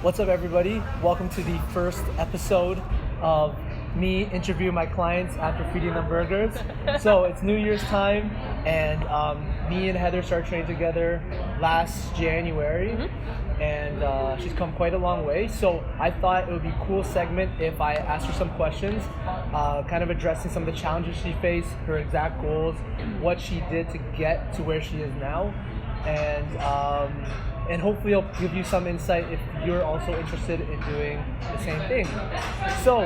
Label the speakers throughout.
Speaker 1: What's up, everybody? Welcome to the first episode of me interviewing my clients after feeding them burgers. So it's New Year's time, and me and Heather started training together last January, and she's come quite a long way. So I thought it would be a cool segment if I asked her some questions, kind of addressing some of the challenges she faced, her exact goals, what she did to get to where she is now, and hopefully it'll give you some insight if you're also interested in doing the same thing. So,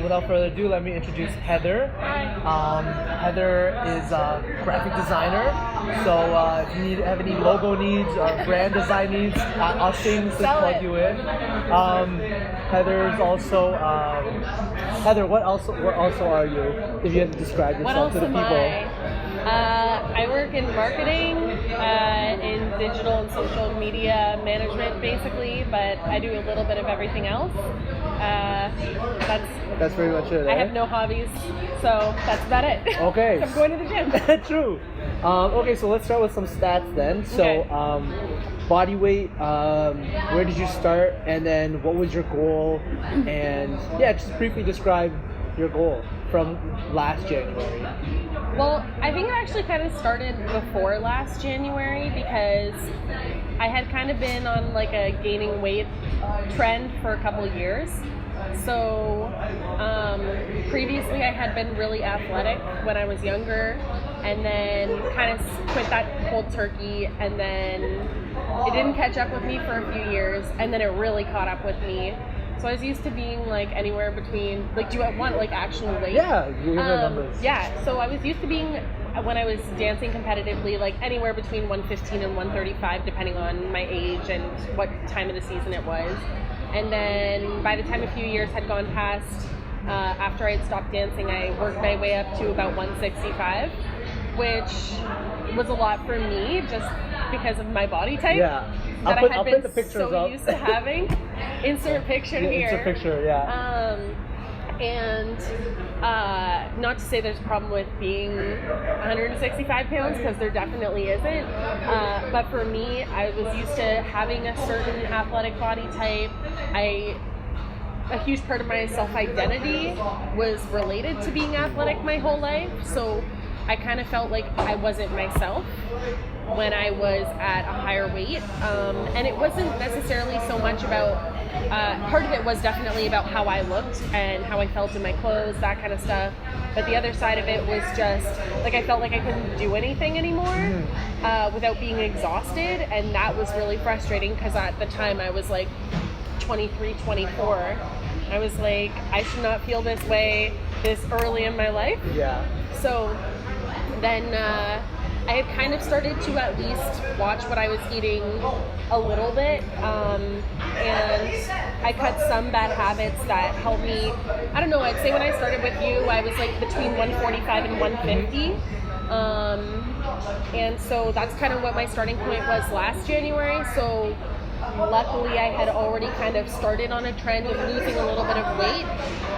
Speaker 1: without further ado, let me introduce Heather. Heather is a graphic designer, so if you have any logo needs or brand design needs, I'll shamelessly plug you in. Heather's also, Heather, what also are you, if you had to describe yourself to the people?
Speaker 2: I work in marketing, in digital and social media management, basically, but I do a little bit of everything else.
Speaker 1: That's pretty much it.
Speaker 2: I have no hobbies, so that's about it.
Speaker 1: Okay.
Speaker 2: I'm going to the gym.
Speaker 1: True. Okay, so let's start with some stats then. So, body weight, where did you start, and then what was your goal? And yeah, just briefly describe your goal from last January.
Speaker 2: Well, I think it actually kind of started before last January because I had kind of been on like a gaining weight trend for a couple years. So previously I had been really athletic when I was younger, and then kind of quit that cold turkey, and then it didn't catch up with me for a few years, and then it really caught up with me. So I was used to being like anywhere between, like, do you want like actual weight?
Speaker 1: Yeah, you give me numbers.
Speaker 2: Yeah, so I was used to being, when I was dancing competitively, like anywhere between 115 and 135, depending on my age and what time of the season it was. And then by the time a few years had gone past, after I had stopped dancing, I worked my way up to about 165, which was a lot for me just because of my body type.
Speaker 1: Yeah.
Speaker 2: That I had been so
Speaker 1: up.
Speaker 2: used to having. Insert picture here.
Speaker 1: Insert picture, yeah.
Speaker 2: And not to say there's a problem with being 165 pounds, because there definitely isn't. But for me, I was used to having a certain athletic body type. A huge part of my self-identity was related to being athletic my whole life. So I kind of felt like I wasn't myself when I was at a higher weight, and it wasn't necessarily so much about, part of it was definitely about how I looked and how I felt in my clothes, that kind of stuff, but the other side of it was just, like, I felt like I couldn't do anything anymore without being exhausted, and that was really frustrating, because at the time I was like 23, 24, I was like, I should not feel this way this early in my life.
Speaker 1: Yeah.
Speaker 2: So then I had kind of started to at least watch what I was eating a little bit, and I cut some bad habits that helped me. I don't know, I'd say when I started with you, I was like between 145 and 150, and so that's kind of what my starting point was last January. So luckily I had already kind of started on a trend of losing a little bit of weight,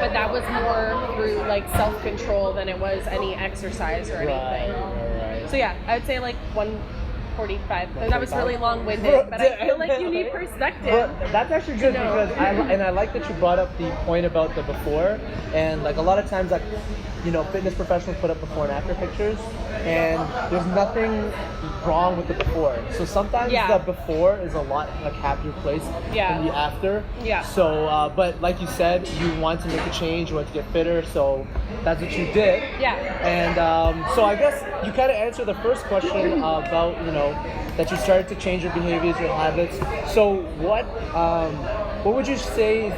Speaker 2: but that was more through like self-control than it was any exercise or anything.
Speaker 1: Right.
Speaker 2: So yeah, I would say like 145. That was really long-winded, but I feel like you need perspective.
Speaker 1: Well, that's actually good, because I like that you brought up the point about the before, and like a lot of times, like, you know, fitness professionals put up before and after pictures, and there's nothing wrong with the before. So sometimes the before is a lot like happier place than the after. Yeah. So, but like you said, you want to make a change, you want to get fitter, so that's what you did. Yeah. And so I guess you kind of answered the first question about, you know, that you started to change your behaviors, your habits. So what would you say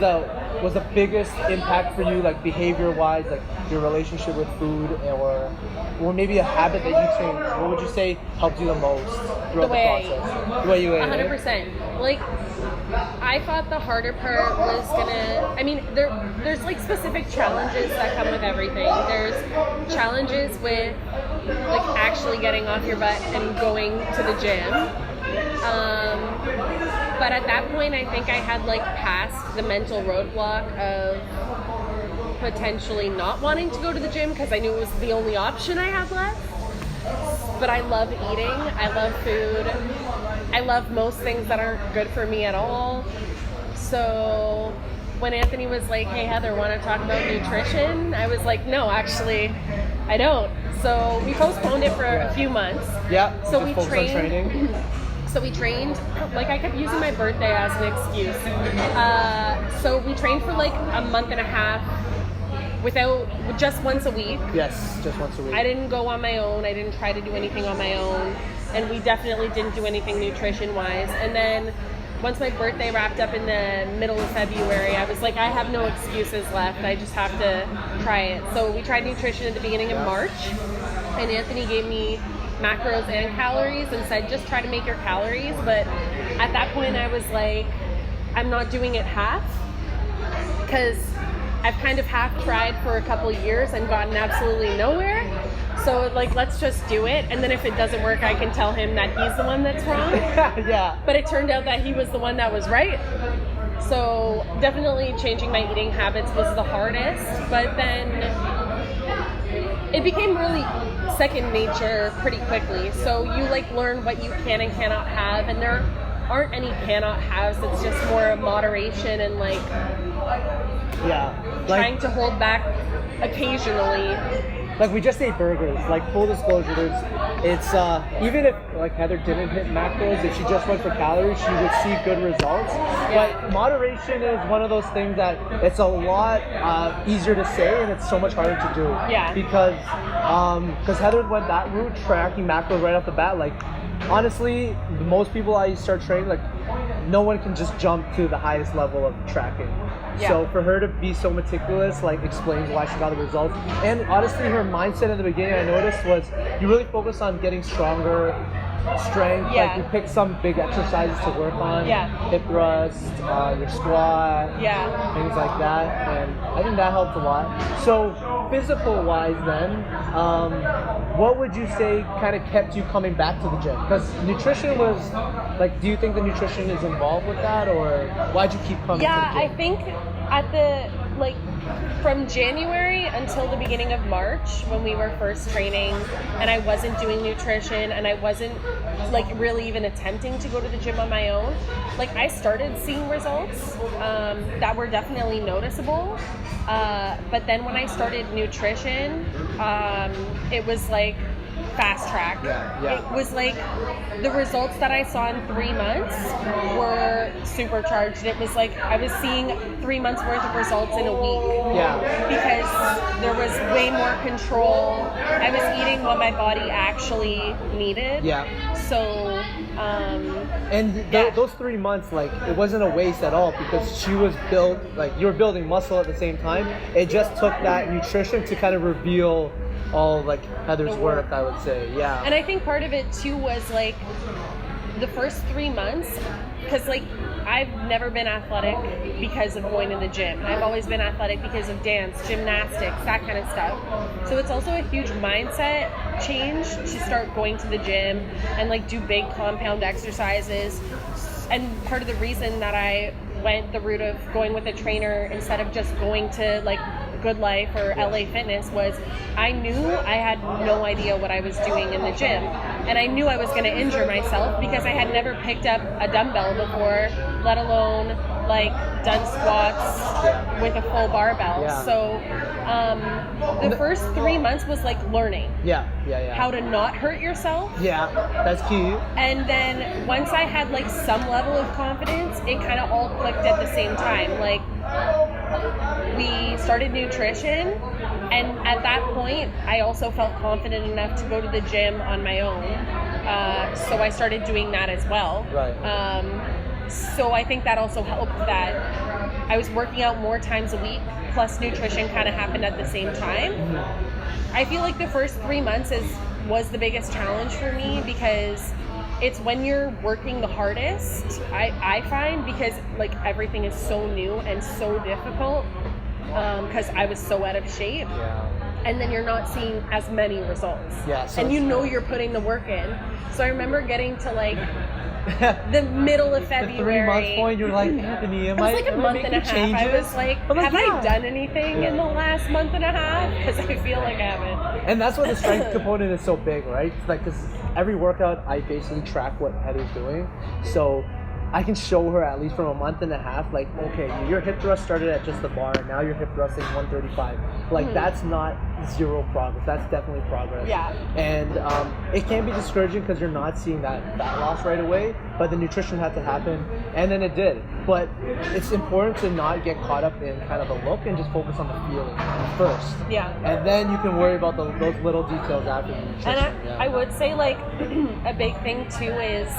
Speaker 1: was the biggest impact for you, like behavior-wise, like your relationship with food, or maybe a habit that you changed? What would you say helped you the most throughout the process? The way you ate.
Speaker 2: 100%. Like, I thought the harder part was there's like specific challenges that come with everything. There's challenges with like actually getting off your butt and going to the gym. But at that point, I think I had like passed the mental roadblock of potentially not wanting to go to the gym, because I knew it was the only option I had left. But I love eating. I love food. I love most things that aren't good for me at all. So when Anthony was like, hey Heather, want to talk about nutrition? I was like, no, actually, I don't. So we postponed it for a few months.
Speaker 1: Yeah.
Speaker 2: So
Speaker 1: just
Speaker 2: we
Speaker 1: focus on training.
Speaker 2: So we trained, like I kept using my birthday as an excuse. So we trained for like a month and a half just once a week.
Speaker 1: Yes, just once a week.
Speaker 2: I didn't go on my own. I didn't try to do anything on my own. And we definitely didn't do anything nutrition-wise. And then once my birthday wrapped up in the middle of February, I was like, I have no excuses left. I just have to try it. So we tried nutrition at the beginning of March. And Anthony gave me macros and calories and said, just try to make your calories. But at that point, I was like, I'm not doing it half, because I've kind of half tried for a couple years and gotten absolutely nowhere. So like, let's just do it. And then if it doesn't work, I can tell him that he's the one that's wrong.
Speaker 1: Yeah.
Speaker 2: But it turned out that he was the one that was right. So definitely changing my eating habits was the hardest. But then it became really second nature pretty quickly. So you like learn what you can and cannot have. And there aren't any cannot haves. It's just more moderation and like trying to hold back occasionally.
Speaker 1: Like we just ate burgers. Like full disclosure, it's even if like Heather didn't hit macros, if she just went for calories, she would see good results.
Speaker 2: Yeah.
Speaker 1: But moderation is one of those things that it's a lot easier to say and it's so much harder to do.
Speaker 2: Yeah.
Speaker 1: Because Heather went that route, tracking macros right off the bat. Like honestly, most people I start training, like no one can just jump to the highest level of tracking.
Speaker 2: Yeah.
Speaker 1: So for her to be so meticulous, like explains why she got the results. And honestly, her mindset in the beginning, I noticed, was you really focus on getting stronger, strength.
Speaker 2: Yeah.
Speaker 1: Like you pick some big exercises to work on.
Speaker 2: Yeah.
Speaker 1: Hip thrust, your squat.
Speaker 2: Yeah.
Speaker 1: Things like that. And I think that helped a lot. So physical wise then, what would you say kind of kept you coming back to the gym? Because nutrition was, like, do you think the nutrition is involved with that, or why'd you keep coming to the gym?
Speaker 2: I think at the, like, from January until the beginning of March, when we were first training and I wasn't doing nutrition and I wasn't like really even attempting to go to the gym on my own, like I started seeing results that were definitely noticeable. But then when I started nutrition, it was like fast track.
Speaker 1: Yeah.
Speaker 2: It was like the results that I saw in 3 months were supercharged. It was like I was seeing 3 months worth of results in a week.
Speaker 1: Yeah.
Speaker 2: Because there was way more control. I was eating what my body actually needed.
Speaker 1: Yeah.
Speaker 2: So,
Speaker 1: those 3 months, like, it wasn't a waste at all, because she was built, like, you were building muscle at the same time. It just took that nutrition to kind of reveal all, like, Heather's work, I would say. Yeah.
Speaker 2: And I think part of it too was like the first 3 months, because like I've never been athletic because of going to the gym. I've always been athletic because of dance, gymnastics, that kind of stuff. So it's also a huge mindset change to start going to the gym and like do big compound exercises. And part of the reason that I went the route of going with a trainer instead of just going to like Good Life or LA Fitness was I knew I had no idea what I was doing in the gym, and I knew I was going to injure myself because I had never picked up a dumbbell before, let alone like done squats with a full barbell.
Speaker 1: Yeah.
Speaker 2: So the first 3 months was like learning how to not hurt yourself.
Speaker 1: Yeah, that's key.
Speaker 2: And then once I had like some level of confidence, it kind of all clicked at the same time. Like we started nutrition, and at that point I also felt confident enough to go to the gym on my own. So I started doing that as well.
Speaker 1: Right.
Speaker 2: So I think that also helped that I was working out more times a week, plus nutrition kind of happened at the same time. Mm-hmm. I feel like the first 3 months was the biggest challenge for me, because it's when you're working the hardest, I find, because like everything is so new and so difficult, because I was so out of shape.
Speaker 1: Yeah.
Speaker 2: And then you're not seeing as many results.
Speaker 1: Yeah. So
Speaker 2: and you know you're putting the work in. So I remember getting to like the middle of February.
Speaker 1: The 3 month point, you're like, Anthony, am
Speaker 2: I was like a month and a half.
Speaker 1: changes?
Speaker 2: I was like, have I done anything in the last month and a half? Because I feel like I haven't.
Speaker 1: And that's why the strength component is so big, right? It's like, because every workout, I basically track what Heather's doing. So I can show her at least from a month and a half, like, okay, your hip thrust started at just the bar, and now your hip thrusting 135. Like, that's not zero progress. That's definitely progress.
Speaker 2: Yeah.
Speaker 1: And it can be discouraging because you're not seeing that fat loss right away, but the nutrition had to happen, and then it did. But it's important to not get caught up in kind of the look and just focus on the feeling first.
Speaker 2: Yeah.
Speaker 1: And then you can worry about those little details after the nutrition.
Speaker 2: And I would say, like, a big thing too is,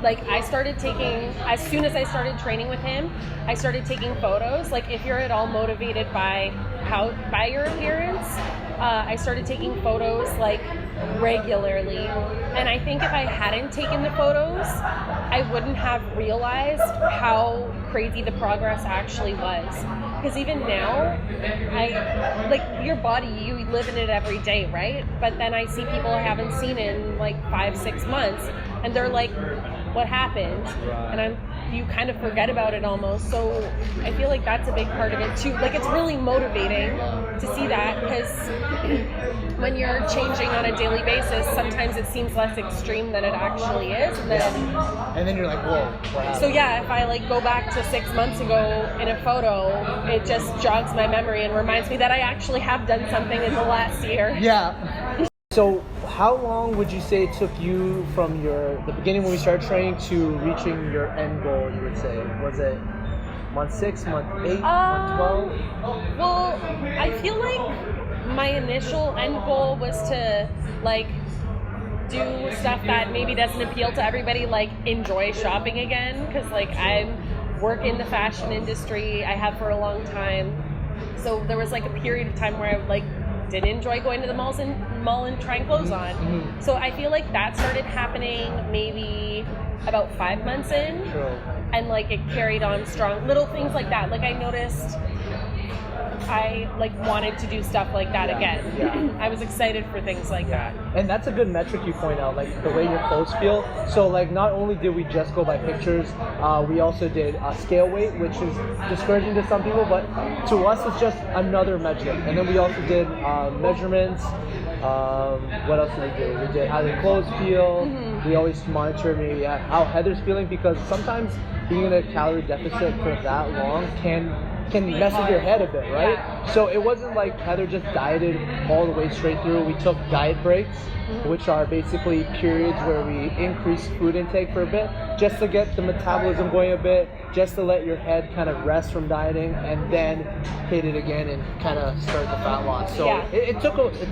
Speaker 2: like, I started taking, as soon as I started training with him, I started taking photos. Like, if you're at all motivated by your appearance, I started taking photos, like, regularly. And I think if I hadn't taken the photos, I wouldn't have realized how crazy the progress actually was. Because even now, like, your body, you live in it every day, right? But then I see people I haven't seen in like 5-6 months, and they're like, what happened? And you kind of forget about it almost. So I feel like that's a big part of it too. Like, it's really motivating to see that, because when you're changing on a daily basis, sometimes it seems less extreme than it actually is.
Speaker 1: And then you're like, whoa, what happened?
Speaker 2: So yeah, if I like go back to 6 months ago in a photo, it just jogs my memory and reminds me that I actually have done something in the last year.
Speaker 1: Yeah. So how long would you say it took you from the beginning when we started training to reaching your end goal, you would say? Was it month 6, month 8, month 12?
Speaker 2: Well, I feel like my initial end goal was to, like, do stuff that maybe doesn't appeal to everybody, like enjoy shopping again, because, like, I work in the fashion industry, I have for a long time. So there was like a period of time where I like did enjoy going to the mall and trying clothes on. Mm-hmm. So I feel like that started happening maybe about 5 months in.
Speaker 1: True.
Speaker 2: And like it carried on strong. Little things like that. Like I noticed I like wanted to do stuff like that again. Yeah. I was excited for things like that.
Speaker 1: And that's a good metric you point out, like the way your clothes feel. So like not only did we just go by pictures, we also did scale weight, which is discouraging to some people, but to us it's just another metric. And then we also did measurements. What else did we do? We did how the clothes feel. Mm-hmm. We always monitor maybe how Heather's feeling, because sometimes being in a calorie deficit for that long can mess with your head a bit, right? Yeah. So it wasn't like Heather just dieted all the way straight through. We took diet breaks, which are basically periods where we increase food intake for a bit, just to get the metabolism going a bit, just to let your head kind of rest from dieting, and then hit it again and kind of start the fat loss. So it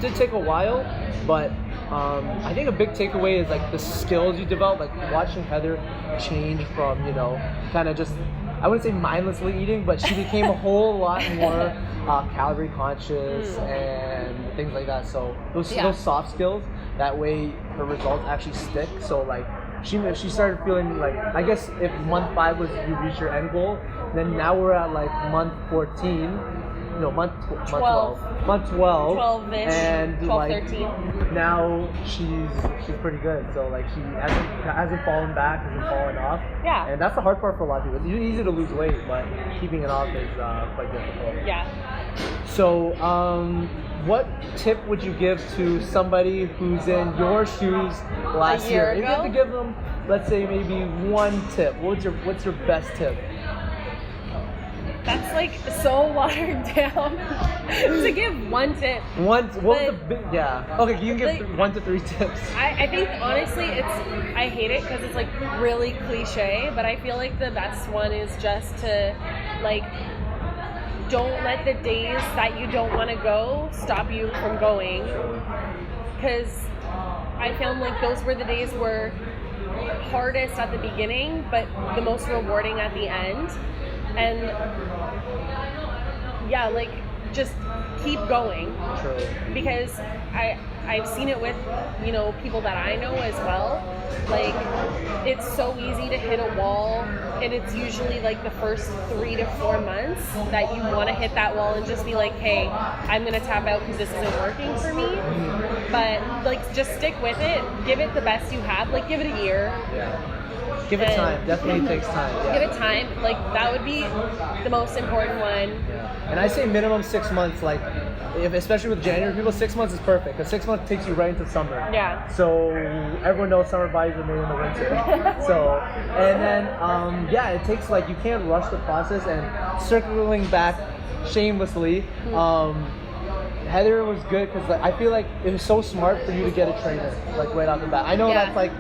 Speaker 1: did take a while, but I think a big takeaway is like the skills you develop, like watching Heather change from, kind of just, I wouldn't say mindlessly eating, but she became a whole lot more calorie conscious and things like that. So those soft skills, that way her results actually stick. So like she started feeling like, I guess if month 5 was you reach your end goal, then now we're at like month 14. No, month 12. Month 12. 12-ish. And 12, like 13. Now she's pretty good. So like she hasn't fallen back, hasn't fallen off. Yeah. And that's the hard part for a lot of people. It's easy to lose weight, but keeping it off is quite difficult. Yeah. So what tip would you give to somebody who's in your shoes last year? If you had to give them, let's say maybe one tip, what's your best tip?
Speaker 2: That's like so watered down to give one tip.
Speaker 1: Okay, you can give 1 to 3 tips.
Speaker 2: I think honestly I hate it because it's like really cliche, but I feel like the best one is just to like, don't let the days that you don't want to go stop you from going, because I found like those were the days were hardest at the beginning but the most rewarding at the end. And yeah, like just keep going. True. Because I've seen it with, people that I know as well. Like it's so easy to hit a wall, and it's usually like the first 3 to 4 months that you want to hit that wall and just be like, hey, I'm gonna tap out because this isn't working for me. But like just stick with it, give it the best you have, like give it a year. Yeah.
Speaker 1: Give it
Speaker 2: And
Speaker 1: time. Definitely takes time. Yeah.
Speaker 2: Give it time. Like, that would be the most important one.
Speaker 1: Yeah. And I say minimum 6 months. Like, if especially with January people, 6 months is perfect because 6 months takes you right into summer.
Speaker 2: Yeah.
Speaker 1: So everyone knows summer bodies are made in the winter. So, and then yeah, it takes like you can't rush the process. And circling back shamelessly, Heather was good because like, I feel like it was so smart for you to get a trainer like right off the bat. I know that's like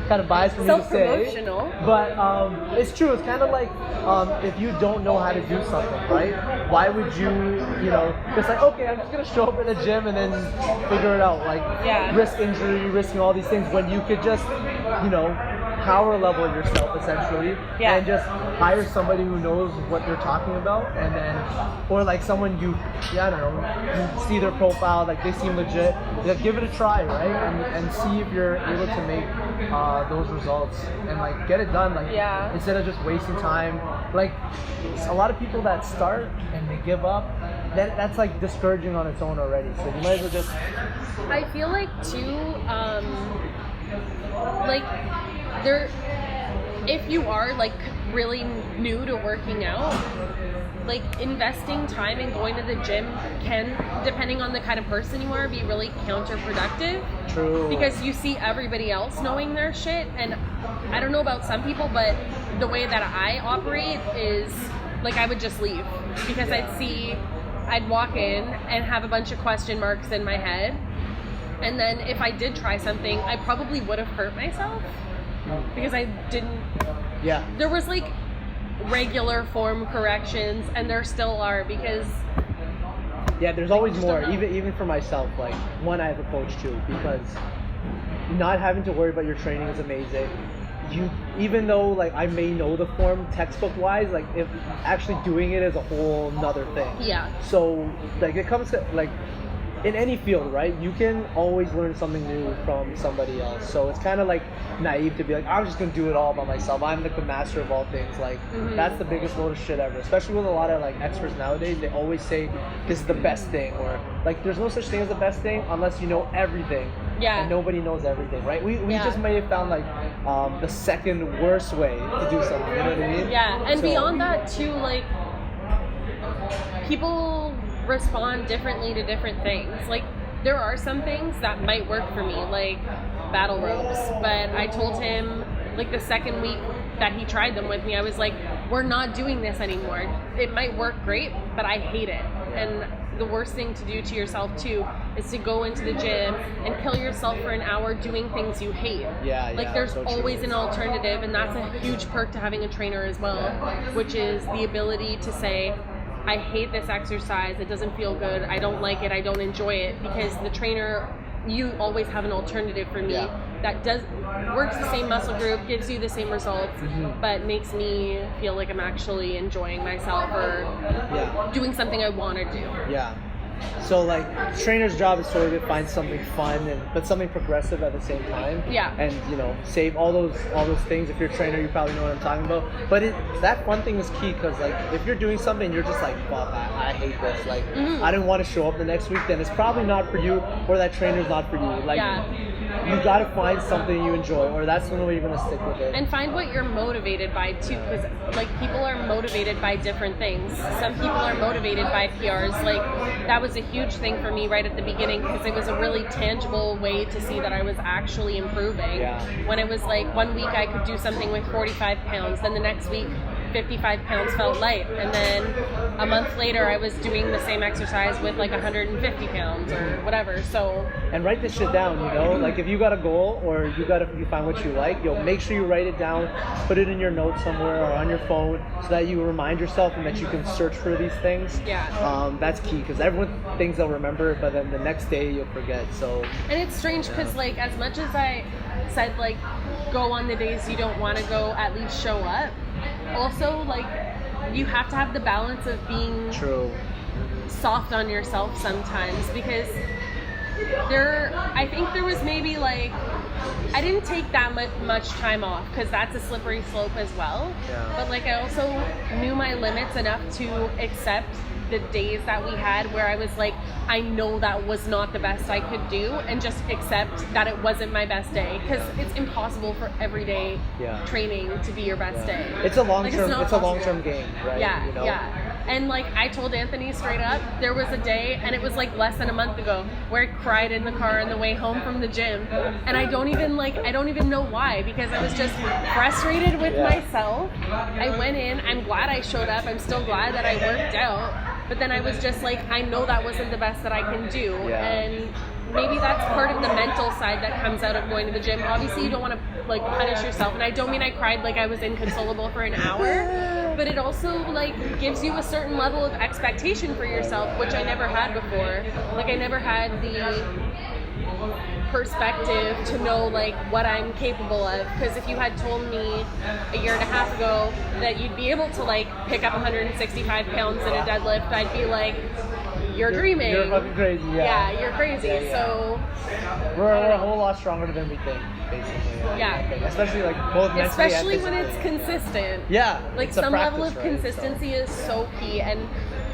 Speaker 1: kind of biased for me to say,
Speaker 2: Self-promotional.
Speaker 1: but it's true. It's kind of like if you don't know how to do something, right? Why would you, just like, okay, I'm just gonna show up in a gym and then figure it out, like risk injury, risking all these things when you could just, power level yourself essentially, and just hire somebody who knows what they're talking about, and then, or like someone you see their profile, like they seem legit, give it a try, right? And see if you're able to make those results and like get it done, like instead of just wasting time. Like a lot of people that start and they give up, that's like discouraging on its own already. So you might as well just.
Speaker 2: I feel like too, like if you are like really new to working out, like investing time in going to the gym can, depending on the kind of person you are, be really counterproductive.
Speaker 1: True.
Speaker 2: Because you see everybody else knowing their shit, and I don't know about some people, but the way that I operate is like I would just leave because I'd walk in and have a bunch of question marks in my head, and then if I did try something, I probably would have hurt myself because I didn't.
Speaker 1: Yeah.
Speaker 2: There was like regular form corrections, and there still are because.
Speaker 1: Yeah, there's always more. Even for myself, like one I have a coach too, because not having to worry about your training is amazing. Even though like I may know the form textbook wise, like if actually doing it is a whole nother thing.
Speaker 2: Yeah.
Speaker 1: So like it comes to like in any field, right? You can always learn something new from somebody else. So it's kind of like naive to be like, I'm just gonna do it all by myself. I'm like the master of all things. Like that's the biggest load of shit ever. Especially with a lot of like experts nowadays, they always say this is the best thing, or like there's no such thing as the best thing unless you know everything.
Speaker 2: Yeah.
Speaker 1: And nobody knows everything, right? We just may have found like the second worst way to do something. You know what I mean?
Speaker 2: Yeah, and beyond that too, like people respond differently to different things. Like there are some things that might work for me, like battle ropes, but I told him like the second week that he tried them with me, I was like, we're not doing this anymore. It might work great, but I hate it. And the worst thing to do to yourself too is to go into the gym and kill yourself for an hour doing things you hate. Like there's so always an alternative, and that's a huge perk to having a trainer as well, which is the ability to say, I hate this exercise, it doesn't feel good, I don't like it, I don't enjoy it, because the trainer, you always have an alternative for me that works the same muscle group, gives you the same results, but makes me feel like I'm actually enjoying myself or doing something I want to do.
Speaker 1: Yeah. So like trainer's job is sort of to find something fun but something progressive at the same time.
Speaker 2: Yeah.
Speaker 1: And save all those things. If you're a trainer, you probably know what I'm talking about. But that fun thing is key, because like if you're doing something you're just like, fuck, I hate this. Like I didn't want to show up the next week, then it's probably not for you, or that trainer's not for you. Like you gotta find something you enjoy, or that's the only way you're gonna stick with it.
Speaker 2: And find what you're motivated by too, because like people are motivated by different things. Some people are motivated by PRs. Like that was a huge thing for me right at the beginning, because it was a really tangible way to see that I was actually improving. When it was like 1 week I could do something with 45 pounds, then the next week 55 pounds felt light, and then a month later I was doing the same exercise with like 150 pounds or whatever. So
Speaker 1: and write this shit down, like if you got a goal or you find what you like, make sure you write it down, put it in your notes somewhere or on your phone, so that you remind yourself and that you can search for these things. That's key, because everyone thinks they'll remember, but then the next day you'll forget. So
Speaker 2: and it's strange because like as much as I said like go on the days you don't want to go, at least show up, also like you have to have the balance of being soft on yourself sometimes, because I think there was maybe like I didn't take that much time off because that's a slippery slope as well.
Speaker 1: Yeah.
Speaker 2: But like I also knew my limits enough to accept the days that we had where I was like, I know that was not the best I could do, and just accept that it wasn't my best day, because it's impossible for everyday training to be your best day.
Speaker 1: It's a long term.
Speaker 2: Like,
Speaker 1: it's a long term game, right?
Speaker 2: Yeah,
Speaker 1: you know?
Speaker 2: yeah. And like I told Anthony straight up, there was a day, and it was like less than a month ago, where I cried in the car on the way home from the gym, and I don't even know why, because I was just frustrated with myself. I went in. I'm glad I showed up. I'm still glad that I worked out. But then I was just like, I know that wasn't the best that I can do. And maybe that's part of the mental side that comes out of going to the gym. Obviously, you don't want to like punish yourself. And I don't mean I cried like I was inconsolable for an hour. But it also like gives you a certain level of expectation for yourself, which I never had before. Like I never had the perspective to know like what I'm capable of, because if you had told me a year and a half ago that you'd be able to like pick up 165 pounds in a deadlift, I'd be like, you're dreaming.
Speaker 1: You're fucking crazy. Yeah,
Speaker 2: you're crazy. So
Speaker 1: we're a whole lot stronger than we think, basically. Especially like both mentally,
Speaker 2: especially when it's consistent. Like some level of consistency is so key. And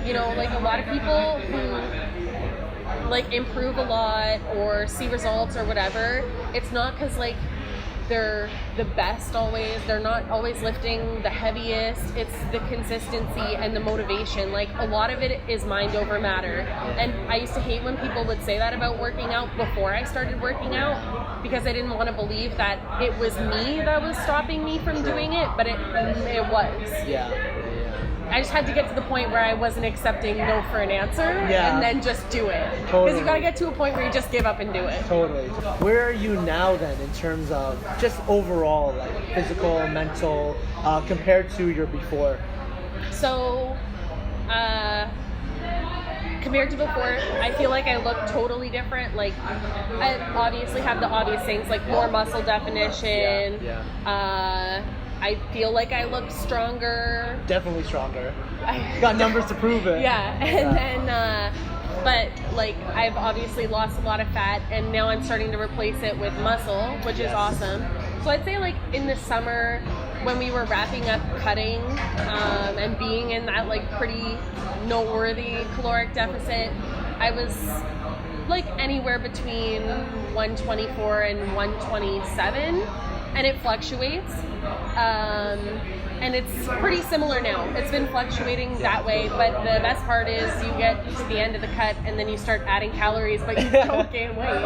Speaker 2: you know, like a lot of people who like improve a lot or see results or whatever, it's not because like they're the best always, they're not always lifting the heaviest, it's the consistency and the motivation. Like a lot of it is mind over matter, and I used to hate when people would say that about working out before I started working out, because I didn't want to believe that it was me that was stopping me from doing it, but it was. I just had to get to the point where I wasn't accepting no for an answer, and then just do it. Because you gotta get to a point where you just give up and do it.
Speaker 1: Totally. Where are you now then in terms of just overall, like physical, mental, compared to your before?
Speaker 2: So, compared to before, I feel like I look totally different. Like, I obviously have the obvious things, like more muscle definition. I feel like I look stronger.
Speaker 1: Definitely stronger. Got numbers to prove it.
Speaker 2: And then, but like I've obviously lost a lot of fat, and now I'm starting to replace it with muscle, which is awesome. So I'd say like in the summer, when we were wrapping up cutting and being in that like pretty noteworthy caloric deficit, I was like anywhere between 124 and 127. And it fluctuates, and it's pretty similar now. It's been fluctuating that way, but the best part is you get to the end of the cut and then you start adding calories, but you don't gain weight.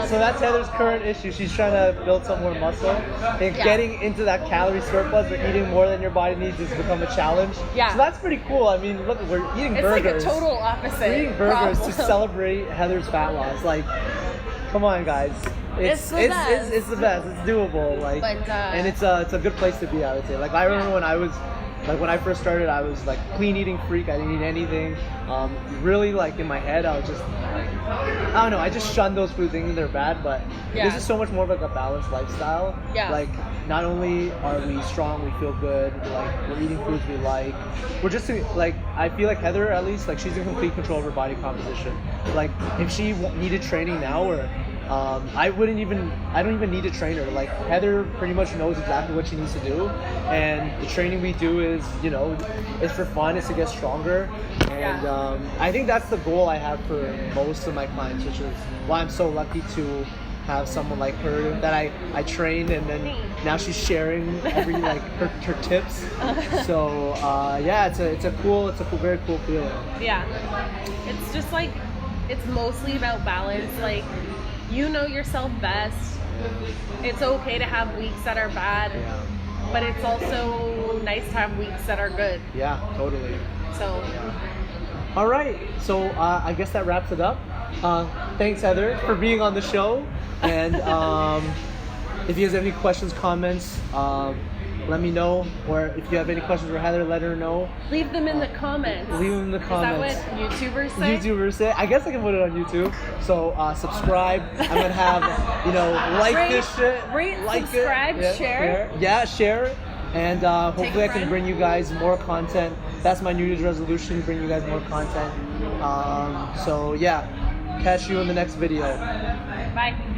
Speaker 1: So that's Heather's current issue. She's trying to build some more muscle, and getting into that calorie surplus or eating more than your body needs has become a challenge. So that's pretty cool. I mean, look, we're eating burgers.
Speaker 2: It's like a total opposite.
Speaker 1: We're eating burgers to celebrate Heather's fat loss. Like, come on, guys. It's the best. It's doable. Like, but, and it's a good place to be, I would say. Like, I remember when I first started, I was like clean eating freak. I didn't eat anything. Really, like in my head, I was just I don't know. I just shunned those foods, thinking they're bad. But this is so much more of like a balanced lifestyle. Like, not only are we strong, we feel good. Like, we're eating foods we like. We're just like, I feel like Heather, at least, like she's in complete control of her body composition. Like, if she needed training now, or I don't even need a trainer. Like, Heather pretty much knows exactly what she needs to do, and the training we do is, you know, it's for fun, it's to get stronger, and I think that's the goal I have for most of my clients, which is why I'm so lucky to have someone like her that I trained, and then now she's sharing every like her tips. So it's a very cool feeling.
Speaker 2: It's just like, it's mostly about balance. Like, you know yourself best. It's okay to have weeks that are bad, but it's also nice to have weeks that are good.
Speaker 1: Yeah, totally.
Speaker 2: So
Speaker 1: all right, so I guess that wraps it up. Thanks, Heather, for being on the show. And if you guys have any questions, comments, let me know. Or if you have any questions for Heather, let her know.
Speaker 2: Leave them in the comments.
Speaker 1: Leave them in the comments.
Speaker 2: Is that what YouTubers say?
Speaker 1: YouTubers say. I guess I can put it on YouTube. So subscribe. I'm gonna have, like this shit.
Speaker 2: Rate,
Speaker 1: like
Speaker 2: subscribe,
Speaker 1: it.
Speaker 2: share.
Speaker 1: Yeah, share. And hopefully I can bring you guys more content. That's my New Year's resolution, bring you guys more content. So yeah, catch you in the next video.
Speaker 2: Bye.